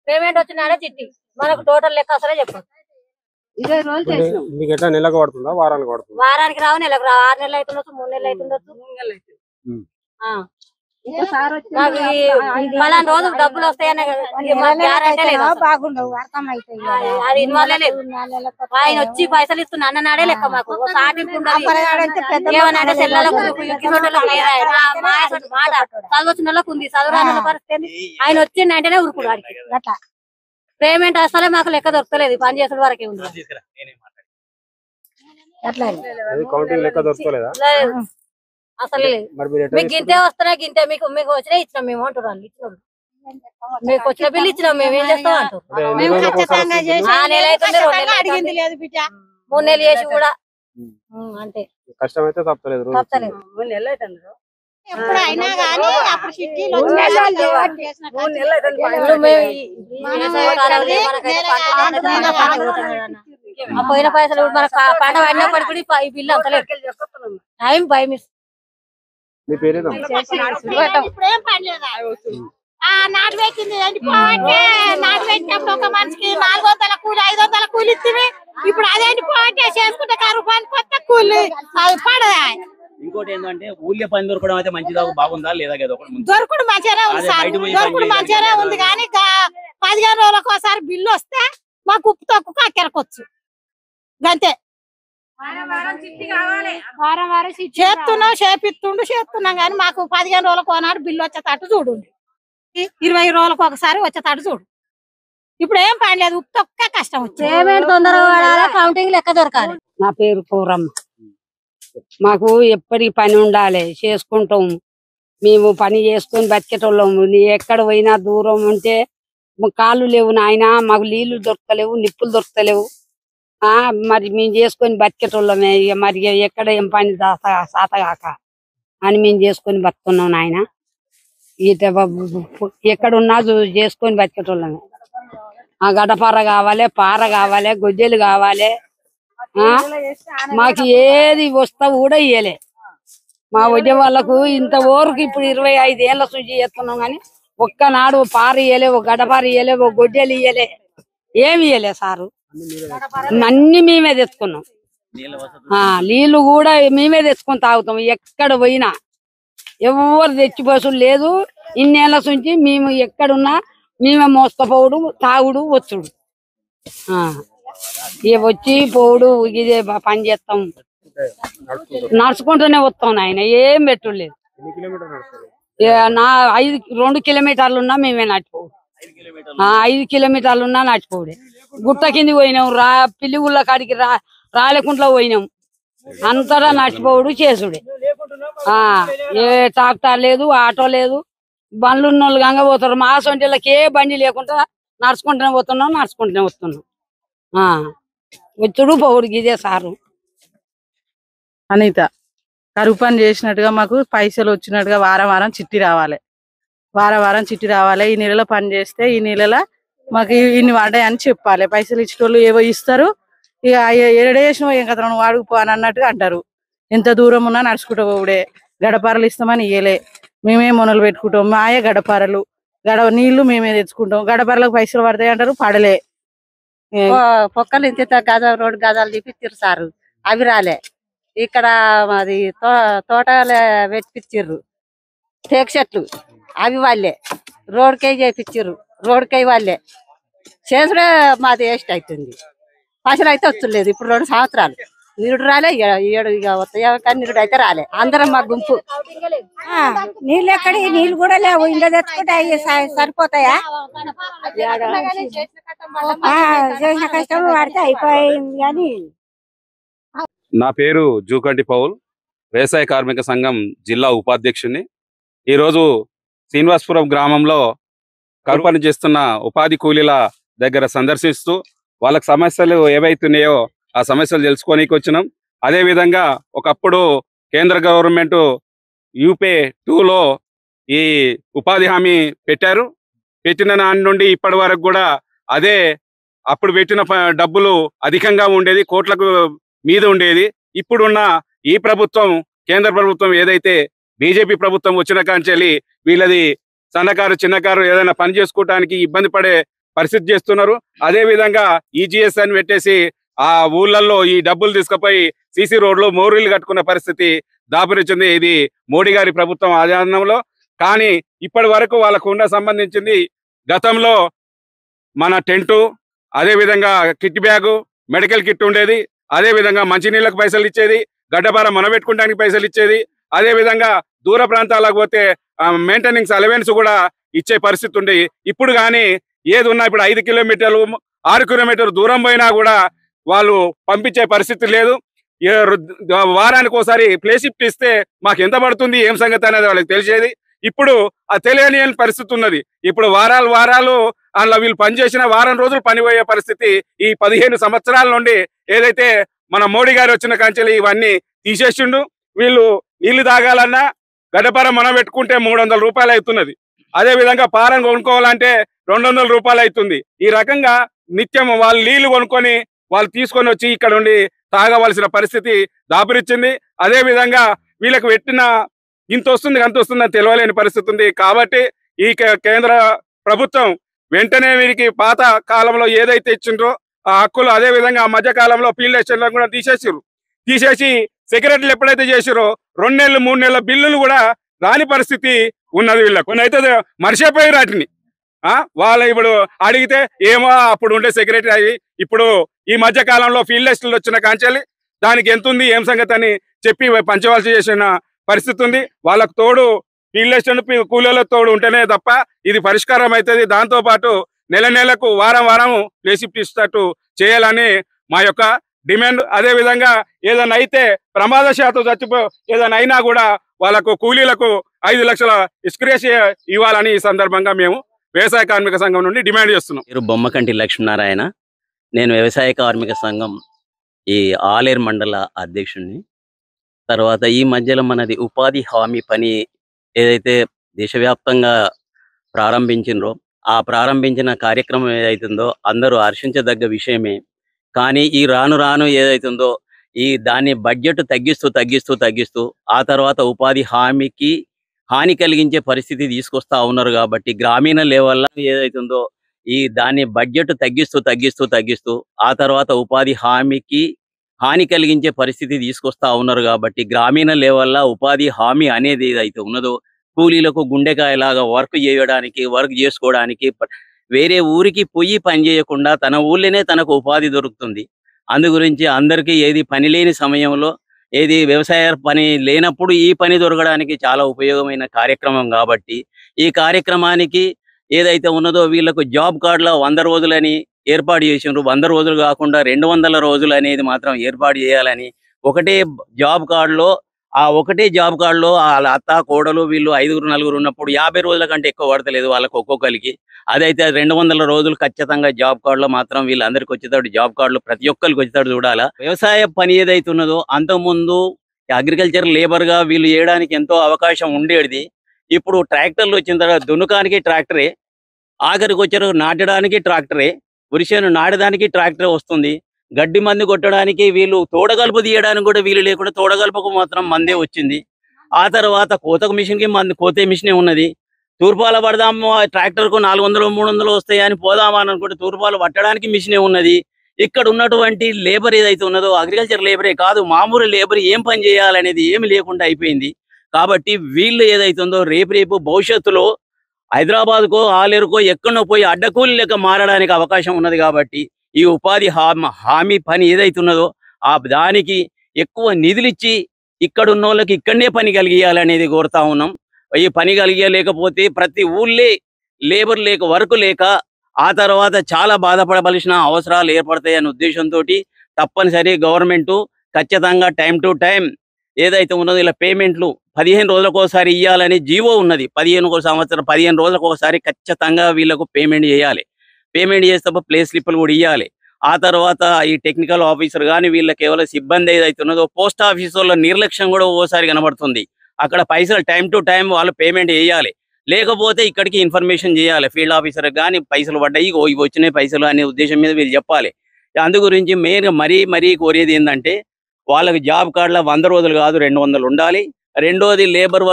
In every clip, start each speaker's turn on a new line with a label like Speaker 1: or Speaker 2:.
Speaker 1: Payment వచ్చినాడే చిట్టి మనకు total లెక్క అసలే చెప్పండి.
Speaker 2: మీకు ఎట్లా నెలకు పడుతుందా వారానికి పడుతుందా?
Speaker 1: వారానికి రావు, నెలకు రావు. 6 నెలలు అవుతుండొచ్చు, 3 నెలలు అవుతుండొచ్చు. పలానా రోజు డబ్బులు వస్తాయనే
Speaker 3: బాగుండవు, అర్థమైతాయి.
Speaker 1: అది ఇన్వాల్వ్ లేదు. ఆయన వచ్చి పైసలు ఇస్తున్నా అన్ననాడే లెక్క మాకు. ఏమన్నా సెల్లకు మాట చదవచ్చిన వాళ్ళకు ఉంది, చదవరాని పరిస్థితి. ఆయన వచ్చిందంటేనే ఉరుకుడు వాడికి. అట్లా పేమెంట్ అసలే మాకు లెక్క దొరకలేదు. పని చేసిన వరకే ఉంది. అట్లా అసలు మీకు గింతే వస్తున్నా గింతే మీకు వచ్చినా ఇచ్చినాం మేము అంటున్నాం. ఇచ్చినాం మీకు వచ్చిన బిల్లు ఇచ్చినాం మేము. ఏం చేస్తాం అంటారు. 3 నెలలు చేసి కూడా అంటే
Speaker 2: కష్టమైతే తప్పలేదు.
Speaker 3: ఎప్పుడైనా కానీ అప్పుడు
Speaker 1: పోయిన పైసలు మన పంట పడినప్పటికి కూడా ఈ బిల్లు అంత లేదు. టైం భయం.
Speaker 3: ఇప్పుడేం పనిలేదా? నాటు పెట్టింది నాటు పెట్టినప్పుడు ఒక మనిషికి 400 కూలి 500 కూలి ఇస్తుంది. ఇప్పుడు అదేంటి పోటీ చేసుకుంటే రూపాయలు కొత్త కూలి అది పడదా?
Speaker 4: ఇంకోటి ఏంటంటే ఊళ్ళో పని దొరకడం అయితే మంచిదా బాగుందా లేదా?
Speaker 3: దొరకడు మంచిగానే ఉంది సార్, దొరకడు మంచిగానే ఉంది. కానీ 15 రోజులకు ఒకసారి బిల్లు వస్తే మాకు ఉప్పు తక్కువ అక్కెరకొచ్చు అంతే. చేస్తున్నాం కానీ మాకు 15 రోజులకు ఒకనాడు బిల్లు వచ్చేటట్టు చూడండి. 20 రోజులకు ఒకసారి వచ్చేటట్టు చూడు. ఇప్పుడు ఏం పని లేదు, ఉప్పు తక్కువ కష్టం వచ్చింది.
Speaker 1: పేమెంట్ తొందరగా కౌంటింగ్ లెక్క దొరకాలి.
Speaker 5: నా పేరు కూరమ్మ. మాకు ఎప్పటికి పని ఉండాలి, చేసుకుంటాం. మేము పని చేసుకొని బతికేటోళ్ళము. ఎక్కడ పోయినా దూరం ఉంటే కాళ్ళు లేవు నాయన, మాకు నీళ్లు దొరకలేవు, నిప్పులు దొరకలేవు. మరి మేము చేసుకొని బతికేటోళ్ళమే. మరి ఎక్కడ ఏం పని సాతగాక అని మేము చేసుకొని బతుకున్నాం నాయన. ఎక్కడున్నా చేసుకొని బతికేటోళ్ళమే. గడపార కావాలి, పార కావాలి, గొజ్జెలు కావాలి. మాకు ఏది వస్తా కూడా ఇయ్యలే. మా వడ్డీ వాళ్ళకు ఇంత ఊరికి ఇప్పుడు 25 ఏళ్ల సూచి చేస్తున్నాం కానీ ఒక్కనాడు పార ఇయ్యలే, ఒక గడపార ఇయ్యలే, ఒక గొడ్డెలు ఇయ్యలే, ఏమి ఇయ్యలే సారు. అన్ని మేమే తెచ్చుకున్నాం. నీళ్లు కూడా మేమే తెచ్చుకొని తాగుతాం. ఎక్కడ పోయినా ఎవరు తెచ్చిపోసుడు లేదు. ఇన్నేళ్ల నుంచి మేము ఎక్కడున్నా మేమే మోసుకపోవడు, తాగుడు, వచ్చుడు. వచ్చి పోవుడు ఇదే పని చేస్తాం. నడుచుకుంటూనే వస్తాం నాయన, ఏం పెట్టులేదు. 2 కిలోమీటర్లు ఉన్నా మేమే నడిచిపోవు. 5 కిలోమీటర్లు ఉన్నా నడిచిపోవుడే. గుట్ట కింది పోయినాం, పిల్లి ఊళ్ళ కాడికి రాలేకుండా పోయినాం. అంతటా నడిచిపోవుడు, చేసుడే. ఏ ట్రాక్టర్ లేదు, ఆటో లేదు. బండ్లు ఉన్న వాళ్ళు గంగ పోతారు. మా సొంటిళ్ళకి ఏ బండి లేకుండా నడుచుకుంటూనే పోతున్నాం, నడుచుకుంటూనే వస్తున్నాం. వచ్చుడు పోవుడు ఇదే సారు.
Speaker 6: అనిత కరువు పని చేసినట్టుగా మాకు పైసలు వచ్చినట్టుగా వారం చిట్టి రావాలి. వారం చిట్టి రావాలి. ఈ నెలలో పని చేస్తే ఈ నెలలో మాకు ఇన్ని పడ్డాయని చెప్పాలి. పైసలు ఇచ్చేటోళ్ళు ఏవో ఇస్తారు. ఇక ఏడేసినో ఏం కదా నువ్వు అడుగుపో అని అన్నట్టుగా అంటారు. ఎంత దూరం ఉన్నా నడుచుకుంటూ పోవుడే. గడపారలు ఇస్తామని ఇయ్యలే. మేమే మొనలు పెట్టుకుంటాం. మాయే గడపారలు. నీళ్లు మేమే తెచ్చుకుంటాం. గడపారలకు పైసలు పడతాయి అంటారు, పడలే.
Speaker 7: పొక్కలు ఇంత రోడ్డు గజాలు తీపిచ్చిర్రు సారు, అవి రాలే. ఇక్కడ అది తోటలే పెట్టిచ్చిర్రు, టేక్ చెట్లు అవి వాళ్ళే. రోడ్డుకై చేపించిర్రు, రోడ్డుకై వాళ్ళే. చేసుడే మాది వేస్ట్ అవుతుంది. పైసలు అయితే వచ్చలేదు. ఇప్పుడు 2 సంవత్సరాలు నిరుడు రాలే. 7 ఇక వస్తాయో కానీ నిరుడు అయితే రాలే. అందరం మా గుంపు.
Speaker 3: నీళ్ళు ఎక్కడి నీళ్ళు కూడా లేవు. ఇంట్లో తెచ్చుకుంటే సరిపోతాయా? చేసిన కష్టం పడితే అయిపోయింది. కానీ
Speaker 8: నా పేరు జూకంటి పౌల్, వ్యవసాయ కార్మిక సంఘం జిల్లా ఉపాధ్యక్షుని. ఈరోజు శ్రీనివాసపురం గ్రామంలో కరువు పని చేస్తున్న ఉపాధి కూలీల దగ్గర సందర్శిస్తూ వాళ్ళకి సమస్యలు ఏవైతున్నాయో ఆ సమస్యలు తెలుసుకోనికి వచ్చినాం. అదేవిధంగా ఒకప్పుడు కేంద్ర గవర్నమెంట్ యూపే 2లో ఈ ఉపాధి హామీ పెట్టారు. పెట్టిన నాటి నుండి ఇప్పటి వరకు కూడా అదే అప్పుడు పెట్టిన డబ్బులు అధికంగా ఉండేది, కోట్లకు మీద ఉండేది. ఇప్పుడున్న ఈ ప్రభుత్వం కేంద్ర ప్రభుత్వం ఏదైతే బీజేపీ ప్రభుత్వం వచ్చిన కాంచెల్లి వీళ్ళది సన్నకారు చిన్నకారు ఏదైనా పని చేసుకోవడానికి ఇబ్బంది పడే పరిస్థితి చేస్తున్నారు. అదే విధంగా ఈజీఎస్ అని పెట్టేసి ఆ ఊళ్ళల్లో ఈ డబ్బులు తీసుకుపోయి సీసీ రోడ్లు మోరీలు కట్టుకున్న పరిస్థితి దాపురించింది. ఇది మోడీ గారి ప్రభుత్వం ఆధీనంలో. కానీ ఇప్పటి వరకు వాళ్ళకు సంబంధించింది గతంలో మన టెంటు, అదే విధంగా కిట్ బ్యాగు, మెడికల్ కిట్ ఉండేది. అదే విధంగా మంచినీళ్ళకు పైసలు ఇచ్చేది, గడ్డపార మనబెట్టుకోవడానికి పైసలు ఇచ్చేది. అదే విధంగా దూర ప్రాంతాలకు పోతే మెయింటెనెన్స్ అలవెన్స్ కూడా ఇచ్చే పరిస్థితి ఉంది. ఇప్పుడు కానీ ఏది ఉన్నా ఇప్పుడు 5 కిలోమీటర్లు 6 కిలోమీటర్లు దూరం పోయినా కూడా వాళ్ళు పంపించే పరిస్థితి లేదు. వారానికి ఒకసారి ప్లే షిఫ్ట్ ఇస్తే మాకు ఎంత పడుతుంది ఏం సంగతి అనేది వాళ్ళకి తెలిసేది. ఇప్పుడు ఆ తెలియని పరిస్థితి ఉన్నది. ఇప్పుడు వారాలు అందులో వీళ్ళు పనిచేసిన వారం రోజులు పనిపోయే పరిస్థితి ఈ 15 సంవత్సరాల నుండి ఏదైతే మన మోడీ గారు వచ్చిన కంచెలు ఇవన్నీ తీసేసిండు. వీళ్ళు నీళ్లు తాగాలన్నా గడ్డపార మనం పెట్టుకుంటే 300 రూపాయలు అవుతున్నది. అదే విధంగా పారం కొనుక్కోవాలంటే 200 రూపాయలు అవుతుంది. ఈ రకంగా నిత్యం వాళ్ళు నీళ్లు కొనుక్కొని వాళ్ళు తీసుకొని వచ్చి ఇక్కడ ఉండి తాగవలసిన పరిస్థితి దాపురిచ్చింది. అదే విధంగా వీళ్ళకి పెట్టిన ఇంత వస్తుంది అంత వస్తుందని తెలియలేని పరిస్థితి ఉంది. కాబట్టి ఈ కేంద్ర ప్రభుత్వం వెంటనే వీరికి పాత కాలంలో ఏదైతే ఇచ్చిండ్రో ఆ హక్కులు అదే విధంగా ఆ మధ్య కాలంలో ఫీల్డ్ అసిస్టెంట్లను కూడా తీసేసి సెక్రటరీలు ఎప్పుడైతే చేసిరో 2 నెలలు 3 నెలల బిల్లులు కూడా రాని పరిస్థితి ఉన్నది. వీళ్ళకు అయితే మర్చిపోయారు వాటిని. వాళ్ళ ఇప్పుడు అడిగితే ఏమో అప్పుడు ఉండే సెక్రటరీ అయ్యి ఇప్పుడు ఈ మధ్య కాలంలో ఫీల్డ్ అసిస్టెంట్లు వచ్చిన కాంచాలి దానికి ఎంత ఉంది ఏం సంగతి అని చెప్పి పంచవలసి చేసిన పరిస్థితి ఉంది. వాళ్ళకు తోడు ఫీల్డ్ అసిస్టెంట్ కూలీలకు తోడు ఉంటేనే తప్ప ఇది పరిష్కారం అవుతుంది. దాంతో పాటు నెలకు వారం ప్లే షిఫ్ట్ ఇస్తూ చేయాలని మా యొక్క డిమాండ్. అదే విధంగా ఏదైనా అయితే ప్రమాదశాతం ఏదైనా అయినా కూడా వాళ్ళకు కూలీలకు 5 లక్షల ఇన్సూరెన్స్ ఇవ్వాలని ఈ సందర్భంగా మేము వ్యవసాయ కార్మిక సంఘం నుండి డిమాండ్ చేస్తున్నాం.
Speaker 4: మీరు బొమ్మకంటి లక్ష్మీనారాయణ, నేను వ్యవసాయ కార్మిక సంఘం ఈ ఆలేరు మండల అధ్యక్షుడిని. తర్వాత ఈ మధ్యలో మనది ఉపాధి హామీ పని ఏదైతే దేశవ్యాప్తంగా ప్రారంభించినరో ఆ ప్రారంభించిన కార్యక్రమం ఏదైతుందో అందరూ హర్షించదగ్గ విషయమే. కానీ ఈ రాను ఏదైతుందో దాన్ని బడ్జెట్ తగ్గిస్తూ ఆ తర్వాత ఉపాధి హామీకి హాని కలిగించే పరిస్థితి తీసుకొస్తా ఉన్నారు. కాబట్టి గ్రామీణ లెవెల్లో ఏదైతుందో దాన్ని బడ్జెట్ తగ్గిస్తూ ఆ తర్వాత ఉపాధి హామీకి హాని కలిగించే పరిస్థితి తీసుకొస్తా ఉన్నారు. కాబట్టి గ్రామీణ లెవెల్లో ఉపాధి హామీ అనేది ఏదైతే ఉన్నదో కూలీలకు గుండెకాయలాగా వర్క్ చేసుకోవడానికి వేరే ఊరికి పోయి పని చేయకుండా తన ఊళ్ళోనే తనకు ఉపాధి దొరుకుతుంది. అందు గురించి అందరికీ ఏది పని లేని సమయంలో ఏది వ్యవసాయ పని లేనప్పుడు ఈ పని దొరకడానికి చాలా ఉపయోగమైన కార్యక్రమం. కాబట్టి ఈ కార్యక్రమానికి ఏదైతే ఉన్నదో వీళ్ళకు జాబ్ కార్డులో 100 రోజులని ఏర్పాటు చేసిండ్రు. 100 రోజులు కాకుండా 200 రోజులు అనేది మాత్రం ఏర్పాటు చేయాలని ఒకటే జాబ్ కార్డులో వాళ్ళ అత్త కోడలు వీళ్ళు 5-4 ఉన్నప్పుడు 50 రోజుల కంటే ఎక్కువ పడతలేదు వాళ్ళకు ఒక్కొక్కరికి. అదైతే 200 రోజులు ఖచ్చితంగా జాబ్ కార్డులో మాత్రం వీళ్ళందరికీ వచ్చేటప్పుడు జాబ్ కార్డులు ప్రతి ఒక్కరికి వచ్చేటప్పుడు చూడాలా. వ్యవసాయ పని ఏదైతే ఉన్నదో అంతకుముందు అగ్రికల్చర్ లేబర్ గా వీళ్ళు చేయడానికి ఎంతో అవకాశం ఉండేది. ఇప్పుడు ట్రాక్టర్లు వచ్చిన తర్వాత దున్నుకానికి ట్రాక్టరే, ఆఖరికి వచ్చారు నాటడానికి ట్రాక్టరే, వరిసేను నాటడానికి ట్రాక్టరే వస్తుంది. గడ్డి మంది కొట్టడానికి వీళ్ళు తోడగలుపు తీయడానికి కూడా వీలు లేకుండా తోడగలుపుకు మాత్రం మందే వచ్చింది. ఆ తర్వాత కోతకు మిషన్ కి కోతే మిషనే ఉన్నది. తూర్పాల పడదాము ట్రాక్టర్ కు 400-300 వస్తాయి అని పోదామా అని అనుకుంటే తూర్పాలు పట్టడానికి మిషనే ఉన్నది. ఇక్కడ ఉన్నటువంటి లేబర్ ఏదైతే ఉన్నదో అగ్రికల్చర్ లేబరే కాదు, మామూలు లేబర్ ఏం పని చేయాలనేది ఏమి లేకుండా అయిపోయింది. కాబట్టి వీళ్ళు ఏదైతుందో రేపు భవిష్యత్తులో హైదరాబాద్కో ఆలేరుకో ఎక్కడో పోయి అడ్డకూలి లెక్క మారడానికి అవకాశం ఉన్నది. కాబట్టి ఈ ఉపాధి హామీ పని ఏదైతున్నదో దానికి ఎక్కువ నిధులిచ్చి ఇక్కడ ఉన్న వాళ్ళకి ఇక్కడనే పని కలిగియాలనేది కోరుతా ఉన్నాం. ఈ పని కలిగలేకపోతే ప్రతి ఊళ్ళే లేబర్ లేక వర్క్ లేక ఆ తర్వాత చాలా బాధపడవలసిన అవసరాలు ఏర్పడతాయనే ఉద్దేశంతో తప్పనిసరి గవర్నమెంట్ ఖచ్చితంగా టైం టు టైం ఏదైతే ఉన్నదో ఇలా పేమెంట్లు 15 రోజులకు ఒకసారి ఇవ్వాలని జీవో ఉన్నది. 15 రోజులకు ఒకసారి ఖచ్చితంగా వీళ్ళకు పేమెంట్ చేయాలి. పేమెంట్ చేస్తే ప్లే స్లిప్లు కూడా ఇవ్వాలి. ఆ తర్వాత ఈ టెక్నికల్ ఆఫీసర్ కానీ వీళ్ళ కేవలం సిబ్బంది ఏదైతే ఉన్నదో పోస్ట్ ఆఫీస్ వాళ్ళ నిర్లక్ష్యం కూడా ఓసారి కనబడుతుంది. అక్కడ పైసలు టైం టు టైం వాళ్ళు పేమెంట్ చేయాలి. లేకపోతే ఇక్కడికి ఇన్ఫర్మేషన్ చేయాలి ఫీల్డ్ ఆఫీసర్ కానీ పైసలు పడ్డాయి ఇవి వచ్చినాయి పైసలు అనే ఉద్దేశం మీద వీళ్ళు చెప్పాలి. అందు గురించి మెయిన్గా మరీ కోరేది ఏంటంటే వాళ్ళకి జాబ్ కార్డుల 100 రోజులు కాదు 200 ఉండాలి. రెండోది లేబర్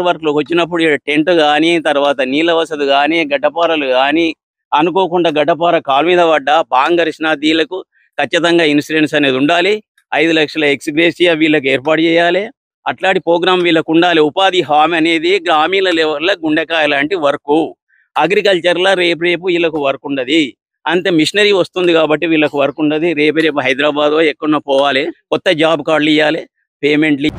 Speaker 4: వర్క్లోకి వచ్చినప్పుడు టెంట్ కానీ, తర్వాత నీళ్ళ వసతి కానీ, గడ్డపారలు కానీ, అనుకోకుండా గడ్డపార కాలు మీద పడ్డా బాంగరిసిన వీళ్ళకు ఖచ్చితంగా ఇన్సూరెన్స్ అనేది ఉండాలి. 5 లక్షల ఎక్స్గ్రేషియా వీళ్ళకి ఏర్పాటు చేయాలి. అట్లాంటి ప్రోగ్రామ్ వీళ్ళకు ఉండాలి. ఉపాధి హామీ అనేది గ్రామీణ లెవెల్లో గుండెకాయ లాంటి వర్క్. అగ్రికల్చర్లో రేపు వీళ్ళకు వర్క్ ఉండదు. అంతే మిషనరీ వస్తుంది కాబట్టి వీళ్ళకు వర్క్ ఉండదు. రేపు హైదరాబాద్ ఎక్కడో పోవాలి, కొత్త జాబ్ కార్డులు ఇవ్వాలి, పేమెంట్లు